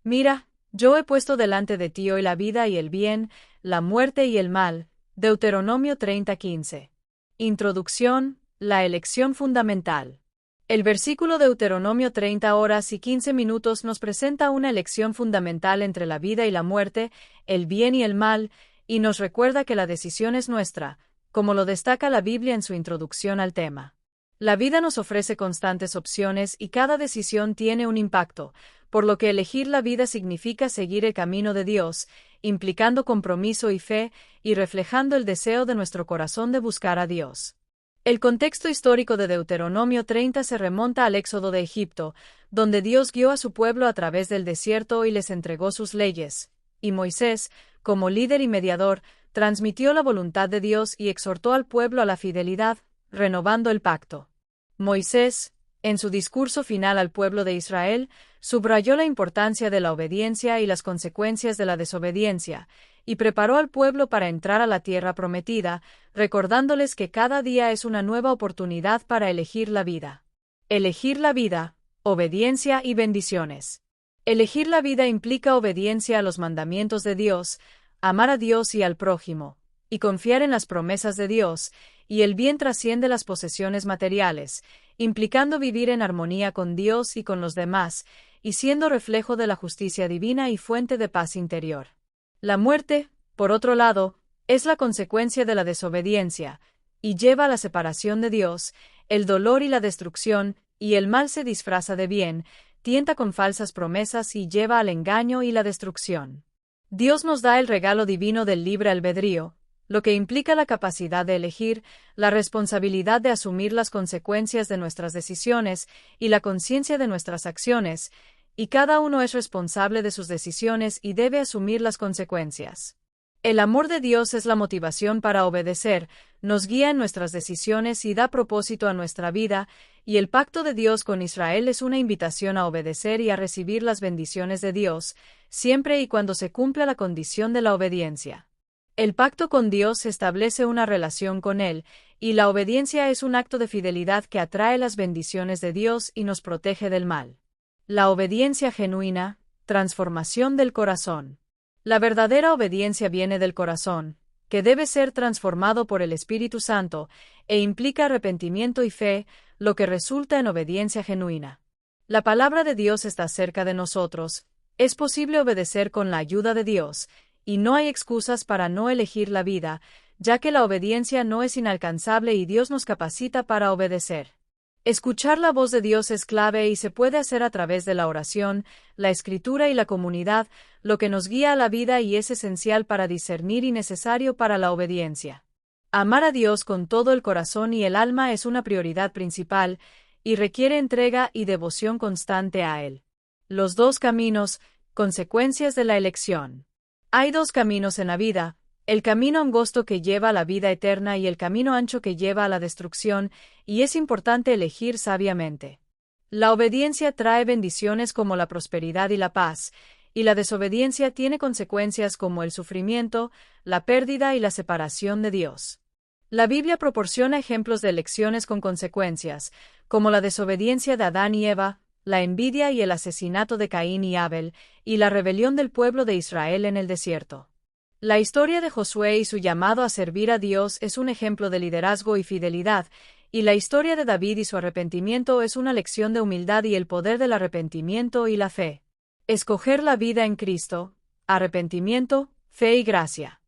Mira, yo he puesto delante de ti hoy la vida y el bien, la muerte y el mal. Deuteronomio 30:15. Introducción, la elección fundamental. El versículo Deuteronomio 30 horas y 15 minutos nos presenta una elección fundamental entre la vida y la muerte, el bien y el mal, y nos recuerda que la decisión es nuestra, como lo destaca la Biblia en su introducción al tema. La vida nos ofrece constantes opciones y cada decisión tiene un impacto, por lo que elegir la vida significa seguir el camino de Dios, implicando compromiso y fe, y reflejando el deseo de nuestro corazón de buscar a Dios. El contexto histórico de Deuteronomio 30 se remonta al éxodo de Egipto, donde Dios guió a su pueblo a través del desierto y les entregó sus leyes, y Moisés, como líder y mediador, transmitió la voluntad de Dios y exhortó al pueblo a la fidelidad, renovando el pacto. Moisés, en su discurso final al pueblo de Israel, subrayó la importancia de la obediencia y las consecuencias de la desobediencia, y preparó al pueblo para entrar a la tierra prometida, recordándoles que cada día es una nueva oportunidad para elegir la vida. Elegir la vida, obediencia y bendiciones. Elegir la vida implica obediencia a los mandamientos de Dios, amar a Dios y al prójimo, y confiar en las promesas de Dios, y el bien trasciende las posesiones materiales, implicando vivir en armonía con Dios y con los demás, y siendo reflejo de la justicia divina y fuente de paz interior. La muerte, por otro lado, es la consecuencia de la desobediencia, y lleva a la separación de Dios, el dolor y la destrucción, y el mal se disfraza de bien, tienta con falsas promesas y lleva al engaño y la destrucción. Dios nos da el regalo divino del libre albedrío, lo que implica la capacidad de elegir, la responsabilidad de asumir las consecuencias de nuestras decisiones y la conciencia de nuestras acciones, y cada uno es responsable de sus decisiones y debe asumir las consecuencias. El amor de Dios es la motivación para obedecer, nos guía en nuestras decisiones y da propósito a nuestra vida, y el pacto de Dios con Israel es una invitación a obedecer y a recibir las bendiciones de Dios, siempre y cuando se cumpla la condición de la obediencia. El pacto con Dios establece una relación con Él, y la obediencia es un acto de fidelidad que atrae las bendiciones de Dios y nos protege del mal. La obediencia genuina, transformación del corazón. La verdadera obediencia viene del corazón, que debe ser transformado por el Espíritu Santo, e implica arrepentimiento y fe, lo que resulta en obediencia genuina. La palabra de Dios está cerca de nosotros, es posible obedecer con la ayuda de Dios, y no hay excusas para no elegir la vida, ya que la obediencia no es inalcanzable y Dios nos capacita para obedecer. Escuchar la voz de Dios es clave y se puede hacer a través de la oración, la escritura y la comunidad, lo que nos guía a la vida y es esencial para discernir y necesario para la obediencia. Amar a Dios con todo el corazón y el alma es una prioridad principal, y requiere entrega y devoción constante a Él. Los dos caminos, consecuencias de la elección. Hay dos caminos en la vida, el camino angosto que lleva a la vida eterna y el camino ancho que lleva a la destrucción, y es importante elegir sabiamente. La obediencia trae bendiciones como la prosperidad y la paz, y la desobediencia tiene consecuencias como el sufrimiento, la pérdida y la separación de Dios. La Biblia proporciona ejemplos de elecciones con consecuencias, como la desobediencia de Adán y Eva, la envidia y el asesinato de Caín y Abel, y la rebelión del pueblo de Israel en el desierto. La historia de Josué y su llamado a servir a Dios es un ejemplo de liderazgo y fidelidad, y la historia de David y su arrepentimiento es una lección de humildad y el poder del arrepentimiento y la fe. Escoger la vida en Cristo, arrepentimiento, fe y gracia.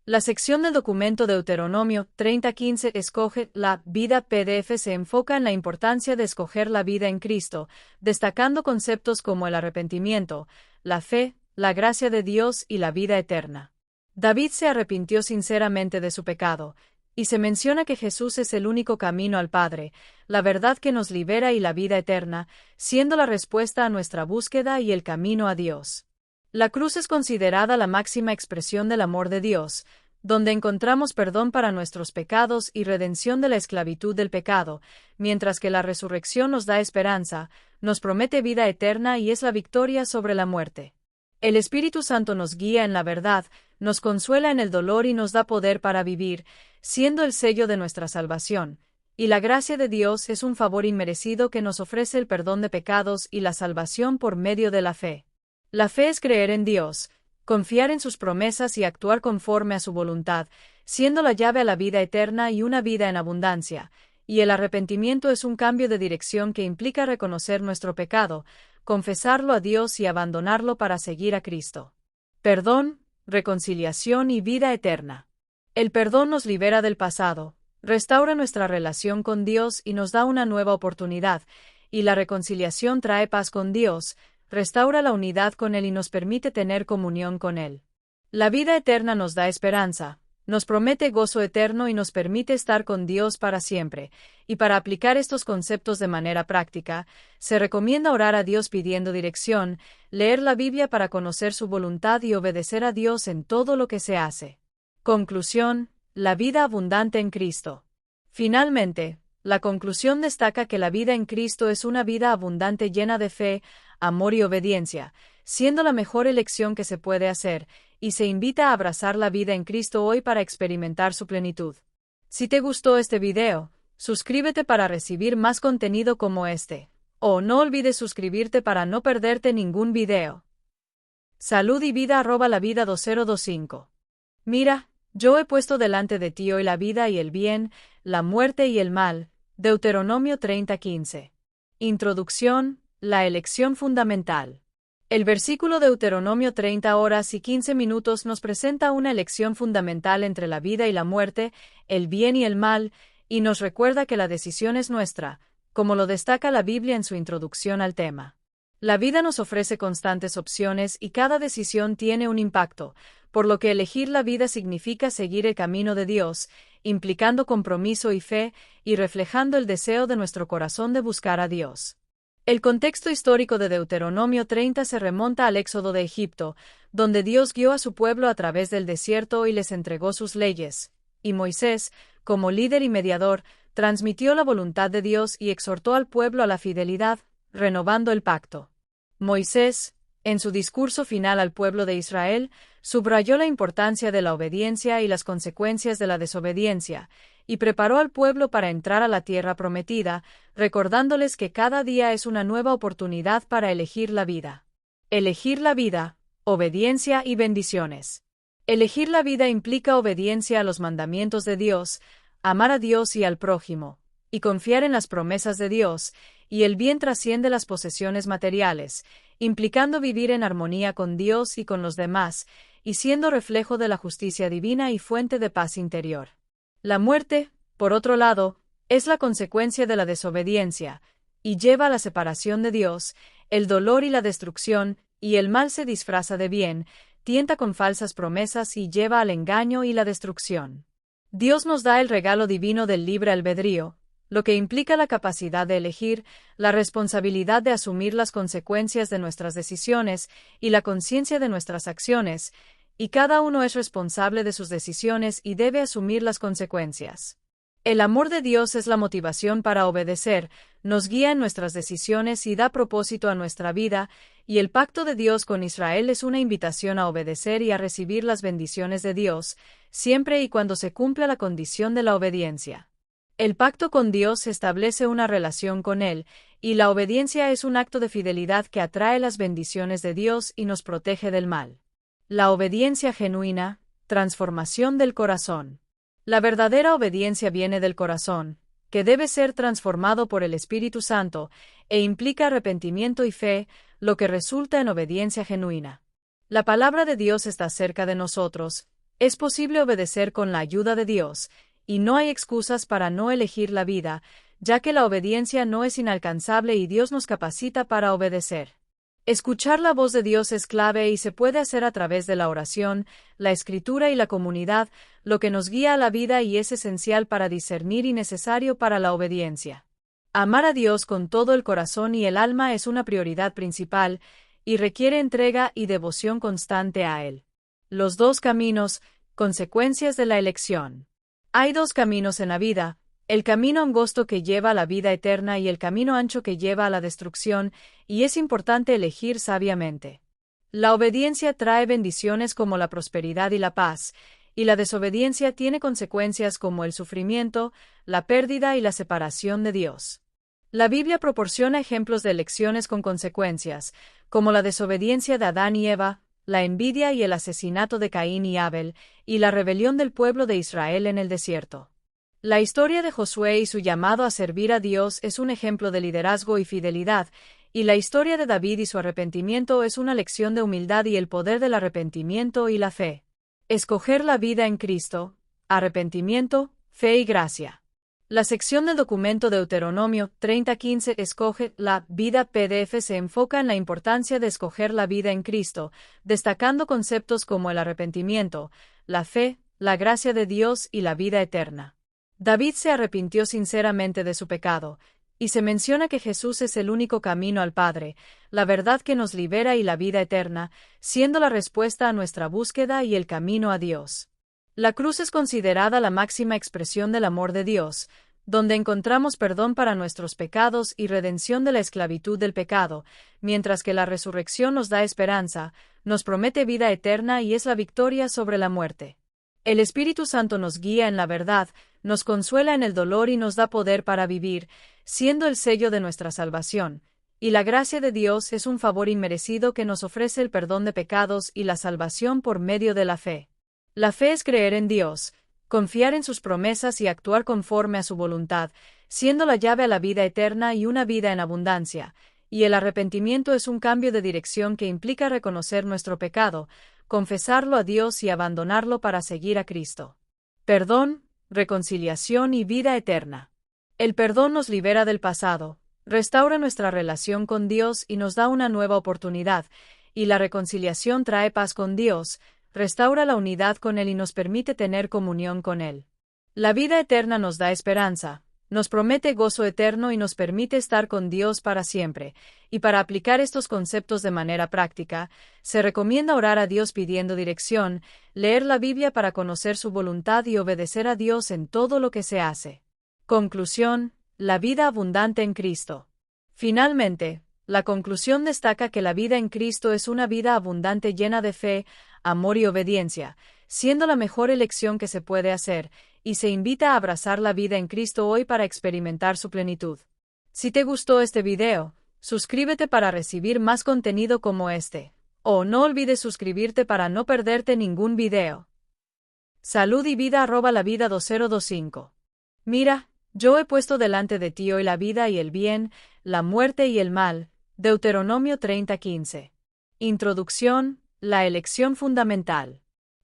La sección del documento Deuteronomio 30:15 Escoge la vida PDF se enfoca en la importancia de escoger la vida en Cristo, destacando conceptos como el arrepentimiento, la fe, la gracia de Dios y la vida eterna. David se arrepintió sinceramente de su pecado, y se menciona que Jesús es el único camino al Padre, la verdad que nos libera y la vida eterna, siendo la respuesta a nuestra búsqueda y el camino a Dios. La cruz es considerada la máxima expresión del amor de Dios, donde encontramos perdón para nuestros pecados y redención de la esclavitud del pecado, mientras que la resurrección nos da esperanza, nos promete vida eterna y es la victoria sobre la muerte. El Espíritu Santo nos guía en la verdad, nos consuela en el dolor y nos da poder para vivir, siendo el sello de nuestra salvación, y la gracia de Dios es un favor inmerecido que nos ofrece el perdón de pecados y la salvación por medio de la fe. La fe es creer en Dios, confiar en sus promesas y actuar conforme a su voluntad, siendo la llave a la vida eterna y una vida en abundancia, y el arrepentimiento es un cambio de dirección que implica reconocer nuestro pecado, confesarlo a Dios y abandonarlo para seguir a Cristo. Perdón, reconciliación y vida eterna. El perdón nos libera del pasado, restaura nuestra relación con Dios y nos da una nueva oportunidad, y la reconciliación trae paz con Dios, restaura la unidad con Él y nos permite tener comunión con Él. La vida eterna nos da esperanza, nos promete gozo eterno y nos permite estar con Dios para siempre, y para aplicar estos conceptos de manera práctica, se recomienda orar a Dios pidiendo dirección, leer la Biblia para conocer su voluntad y obedecer a Dios en todo lo que se hace. Conclusión: la vida abundante en Cristo. Finalmente, la conclusión destaca que la vida en Cristo es una vida abundante llena de fe, amor y obediencia, siendo la mejor elección que se puede hacer, y se invita a abrazar la vida en Cristo hoy para experimentar su plenitud. Si te gustó este video, suscríbete para recibir más contenido como este, o no olvides suscribirte para no perderte ningún video. Salud y vida @lavida 2025. Mira, yo he puesto delante de ti hoy la vida y el bien, la muerte y el mal. Deuteronomio 30:15. Introducción: la elección fundamental. El versículo Deuteronomio 30 horas y 15 minutos nos presenta una elección fundamental entre la vida y la muerte, el bien y el mal, y nos recuerda que la decisión es nuestra, como lo destaca la Biblia en su introducción al tema. La vida nos ofrece constantes opciones y cada decisión tiene un impacto, por lo que elegir la vida significa seguir el camino de Dios, implicando compromiso y fe, y reflejando el deseo de nuestro corazón de buscar a Dios. El contexto histórico de Deuteronomio 30 se remonta al éxodo de Egipto, donde Dios guió a su pueblo a través del desierto y les entregó sus leyes, y Moisés, como líder y mediador, transmitió la voluntad de Dios y exhortó al pueblo a la fidelidad, renovando el pacto. Moisés, en su discurso final al pueblo de Israel, subrayó la importancia de la obediencia y las consecuencias de la desobediencia, y preparó al pueblo para entrar a la tierra prometida, recordándoles que cada día es una nueva oportunidad para elegir la vida. Elegir la vida, obediencia y bendiciones. Elegir la vida implica obediencia a los mandamientos de Dios, amar a Dios y al prójimo, y confiar en las promesas de Dios, y el bien trasciende las posesiones materiales, implicando vivir en armonía con Dios y con los demás, y siendo reflejo de la justicia divina y fuente de paz interior. La muerte, por otro lado, es la consecuencia de la desobediencia, y lleva a la separación de Dios, el dolor y la destrucción, y el mal se disfraza de bien, tienta con falsas promesas y lleva al engaño y la destrucción. Dios nos da el regalo divino del libre albedrío, lo que implica la capacidad de elegir, la responsabilidad de asumir las consecuencias de nuestras decisiones y la conciencia de nuestras acciones, y cada uno es responsable de sus decisiones y debe asumir las consecuencias. El amor de Dios es la motivación para obedecer, nos guía en nuestras decisiones y da propósito a nuestra vida, y el pacto de Dios con Israel es una invitación a obedecer y a recibir las bendiciones de Dios, siempre y cuando se cumpla la condición de la obediencia. El pacto con Dios establece una relación con Él, y la obediencia es un acto de fidelidad que atrae las bendiciones de Dios y nos protege del mal. La obediencia genuina, transformación del corazón. La verdadera obediencia viene del corazón, que debe ser transformado por el Espíritu Santo, e implica arrepentimiento y fe, lo que resulta en obediencia genuina. La palabra de Dios está cerca de nosotros, es posible obedecer con la ayuda de Dios, y no hay excusas para no elegir la vida, ya que la obediencia no es inalcanzable y Dios nos capacita para obedecer. Escuchar la voz de Dios es clave y se puede hacer a través de la oración, la escritura y la comunidad, lo que nos guía a la vida y es esencial para discernir y necesario para la obediencia. Amar a Dios con todo el corazón y el alma es una prioridad principal, y requiere entrega y devoción constante a Él. Los dos caminos, consecuencias de la elección. Hay dos caminos en la vida, el camino angosto que lleva a la vida eterna y el camino ancho que lleva a la destrucción, y es importante elegir sabiamente. La obediencia trae bendiciones como la prosperidad y la paz, y la desobediencia tiene consecuencias como el sufrimiento, la pérdida y la separación de Dios. La Biblia proporciona ejemplos de elecciones con consecuencias, como la desobediencia de Adán y Eva, la envidia y el asesinato de Caín y Abel, y la rebelión del pueblo de Israel en el desierto. La historia de Josué y su llamado a servir a Dios es un ejemplo de liderazgo y fidelidad, y la historia de David y su arrepentimiento es una lección de humildad y el poder del arrepentimiento y la fe. Escoger la vida en Cristo, arrepentimiento, fe y gracia. La sección del documento Deuteronomio 30:15 Escoge la vida PDF se enfoca en la importancia de escoger la vida en Cristo, destacando conceptos como el arrepentimiento, la fe, la gracia de Dios y la vida eterna. David se arrepintió sinceramente de su pecado, y se menciona que Jesús es el único camino al Padre, la verdad que nos libera y la vida eterna, siendo la respuesta a nuestra búsqueda y el camino a Dios. La cruz es considerada la máxima expresión del amor de Dios, donde encontramos perdón para nuestros pecados y redención de la esclavitud del pecado, mientras que la resurrección nos da esperanza, nos promete vida eterna y es la victoria sobre la muerte. El Espíritu Santo nos guía en la verdad, nos consuela en el dolor y nos da poder para vivir, siendo el sello de nuestra salvación. Y la gracia de Dios es un favor inmerecido que nos ofrece el perdón de pecados y la salvación por medio de la fe. La fe es creer en Dios, confiar en sus promesas y actuar conforme a su voluntad, siendo la llave a la vida eterna y una vida en abundancia. Y el arrepentimiento es un cambio de dirección que implica reconocer nuestro pecado, confesarlo a Dios y abandonarlo para seguir a Cristo. Perdón, reconciliación y vida eterna. El perdón nos libera del pasado, restaura nuestra relación con Dios y nos da una nueva oportunidad, y la reconciliación trae paz con Dios, restaura la unidad con Él y nos permite tener comunión con Él. La vida eterna nos da esperanza, nos promete gozo eterno y nos permite estar con Dios para siempre, y para aplicar estos conceptos de manera práctica, se recomienda orar a Dios pidiendo dirección, leer la Biblia para conocer su voluntad y obedecer a Dios en todo lo que se hace. Conclusión: la vida abundante en Cristo. Finalmente, la conclusión destaca que la vida en Cristo es una vida abundante llena de fe, amor y obediencia, siendo la mejor elección que se puede hacer, y se invita a abrazar la vida en Cristo hoy para experimentar su plenitud. Si te gustó este video, suscríbete para recibir más contenido como este, o no olvides suscribirte para no perderte ningún video. Salud y vida @lavida 2025. Mira, yo he puesto delante de ti hoy la vida y el bien, la muerte y el mal. Deuteronomio 30:15. Introducción, la elección fundamental.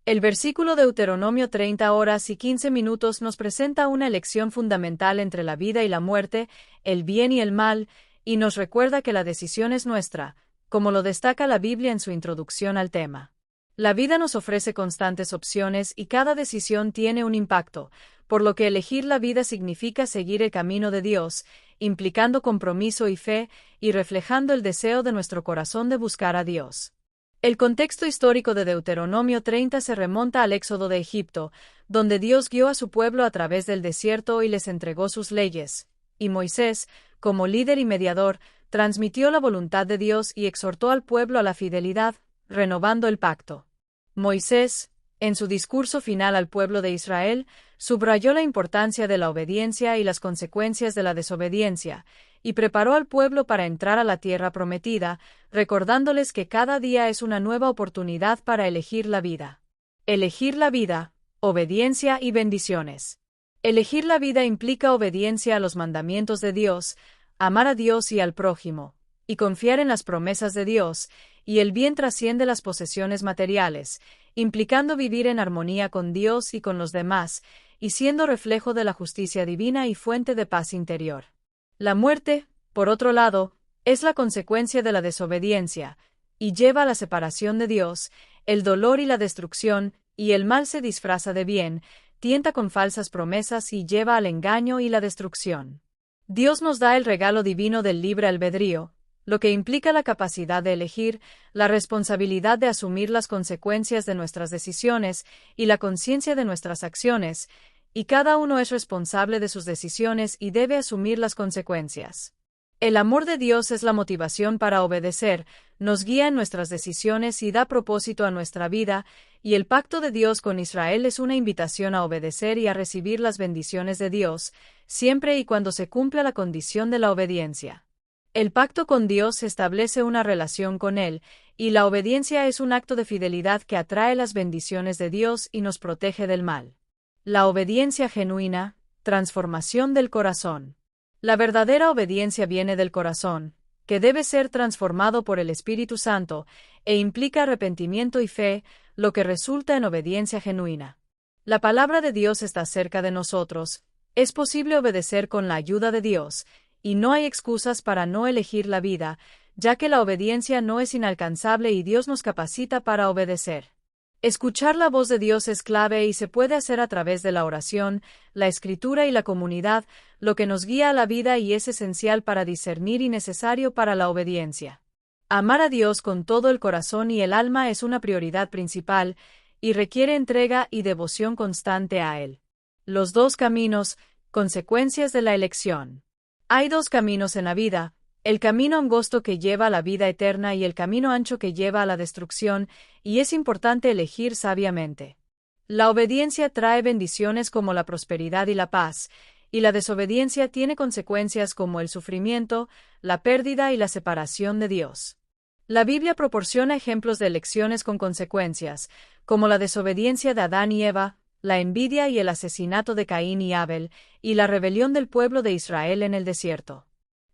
El versículo Deuteronomio 30 horas y 15 minutos nos presenta una elección fundamental entre la vida y la muerte, el bien y el mal, y nos recuerda que la decisión es nuestra, como lo destaca la Biblia en su introducción al tema. La vida nos ofrece constantes opciones y cada decisión tiene un impacto, por lo que elegir la vida significa seguir el camino de Dios, implicando compromiso y fe, y reflejando el deseo de nuestro corazón de buscar a Dios. El contexto histórico de Deuteronomio 30 se remonta al éxodo de Egipto, donde Dios guió a su pueblo a través del desierto y les entregó sus leyes, y Moisés, como líder y mediador, transmitió la voluntad de Dios y exhortó al pueblo a la fidelidad, renovando el pacto. Moisés, en su discurso final al pueblo de Israel, subrayó la importancia de la obediencia y las consecuencias de la desobediencia, y preparó al pueblo para entrar a la tierra prometida, recordándoles que cada día es una nueva oportunidad para elegir la vida. Elegir la vida, obediencia y bendiciones. Elegir la vida implica obediencia a los mandamientos de Dios, amar a Dios y al prójimo, y confiar en las promesas de Dios, y el bien trasciende las posesiones materiales, implicando vivir en armonía con Dios y con los demás, y siendo reflejo de la justicia divina y fuente de paz interior. La muerte, por otro lado, es la consecuencia de la desobediencia, y lleva a la separación de Dios, el dolor y la destrucción, y el mal se disfraza de bien, tienta con falsas promesas y lleva al engaño y la destrucción. Dios nos da el regalo divino del libre albedrío, lo que implica la capacidad de elegir, la responsabilidad de asumir las consecuencias de nuestras decisiones y la conciencia de nuestras acciones, y cada uno es responsable de sus decisiones y debe asumir las consecuencias. El amor de Dios es la motivación para obedecer, nos guía en nuestras decisiones y da propósito a nuestra vida, y el pacto de Dios con Israel es una invitación a obedecer y a recibir las bendiciones de Dios, siempre y cuando se cumpla la condición de la obediencia. El pacto con Dios establece una relación con Él, y la obediencia es un acto de fidelidad que atrae las bendiciones de Dios y nos protege del mal. La obediencia genuina, transformación del corazón. La verdadera obediencia viene del corazón, que debe ser transformado por el Espíritu Santo, e implica arrepentimiento y fe, lo que resulta en obediencia genuina. La palabra de Dios está cerca de nosotros, es posible obedecer con la ayuda de Dios, y no hay excusas para no elegir la vida, ya que la obediencia no es inalcanzable y Dios nos capacita para obedecer. Escuchar la voz de Dios es clave y se puede hacer a través de la oración, la escritura y la comunidad, lo que nos guía a la vida y es esencial para discernir y necesario para la obediencia. Amar a Dios con todo el corazón y el alma es una prioridad principal, y requiere entrega y devoción constante a Él. Los dos caminos, consecuencias de la elección. Hay dos caminos en la vida, el camino angosto que lleva a la vida eterna y el camino ancho que lleva a la destrucción, y es importante elegir sabiamente. La obediencia trae bendiciones como la prosperidad y la paz, y la desobediencia tiene consecuencias como el sufrimiento, la pérdida y la separación de Dios. La Biblia proporciona ejemplos de elecciones con consecuencias, como la desobediencia de Adán y Eva, la envidia y el asesinato de Caín y Abel, y la rebelión del pueblo de Israel en el desierto.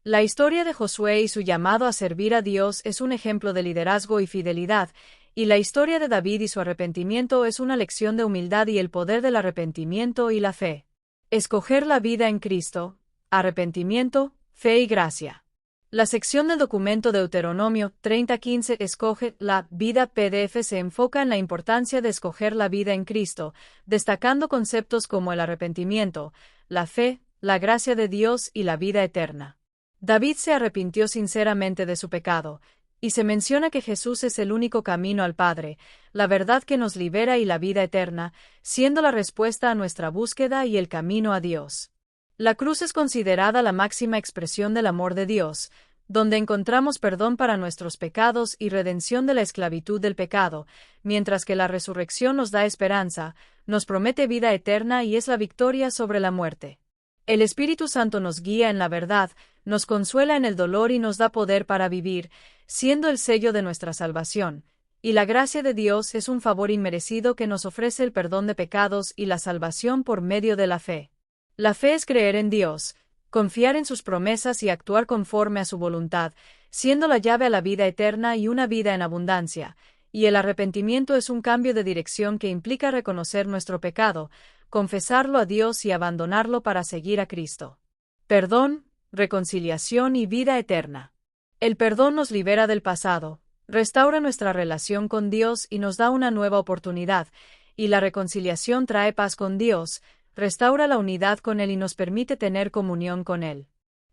La historia de Josué y su llamado a servir a Dios es un ejemplo de liderazgo y fidelidad, y la historia de David y su arrepentimiento es una lección de humildad y el poder del arrepentimiento y la fe. Escoger la vida en Cristo, arrepentimiento, fe y gracia. La sección del documento Deuteronomio 30:15 Escoge la vida PDF se enfoca en la importancia de escoger la vida en Cristo, destacando conceptos como el arrepentimiento, la fe, la gracia de Dios y la vida eterna. David se arrepintió sinceramente de su pecado, y se menciona que Jesús es el único camino al Padre, la verdad que nos libera y la vida eterna, siendo la respuesta a nuestra búsqueda y el camino a Dios. La cruz es considerada la máxima expresión del amor de Dios, donde encontramos perdón para nuestros pecados y redención de la esclavitud del pecado, mientras que la resurrección nos da esperanza, nos promete vida eterna y es la victoria sobre la muerte. El Espíritu Santo nos guía en la verdad, nos consuela en el dolor y nos da poder para vivir, siendo el sello de nuestra salvación, y la gracia de Dios es un favor inmerecido que nos ofrece el perdón de pecados y la salvación por medio de la fe. La fe es creer en Dios, confiar en sus promesas y actuar conforme a su voluntad, siendo la llave a la vida eterna y una vida en abundancia, y el arrepentimiento es un cambio de dirección que implica reconocer nuestro pecado, confesarlo a Dios y abandonarlo para seguir a Cristo. Perdón, reconciliación y vida eterna. El perdón nos libera del pasado, restaura nuestra relación con Dios y nos da una nueva oportunidad, y la reconciliación trae paz con Dios, restaura la unidad con Él y nos permite tener comunión con Él.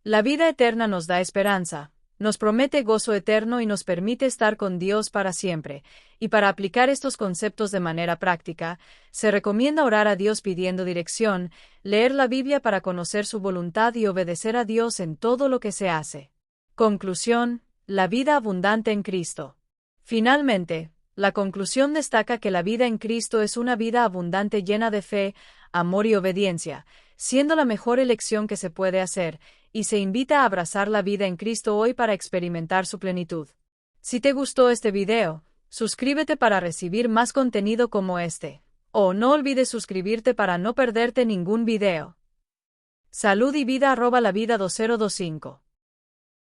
La vida eterna nos da esperanza, nos promete gozo eterno y nos permite estar con Dios para siempre, y para aplicar estos conceptos de manera práctica, se recomienda orar a Dios pidiendo dirección, leer la Biblia para conocer su voluntad y obedecer a Dios en todo lo que se hace. Conclusión: la vida abundante en Cristo. Finalmente, la conclusión destaca que la vida en Cristo es una vida abundante llena de fe, amor y obediencia, siendo la mejor elección que se puede hacer, y se invita a abrazar la vida en Cristo hoy para experimentar su plenitud. Si te gustó este video, suscríbete para recibir más contenido como este, o no olvides suscribirte para no perderte ningún video. Salud y vida @lavida2025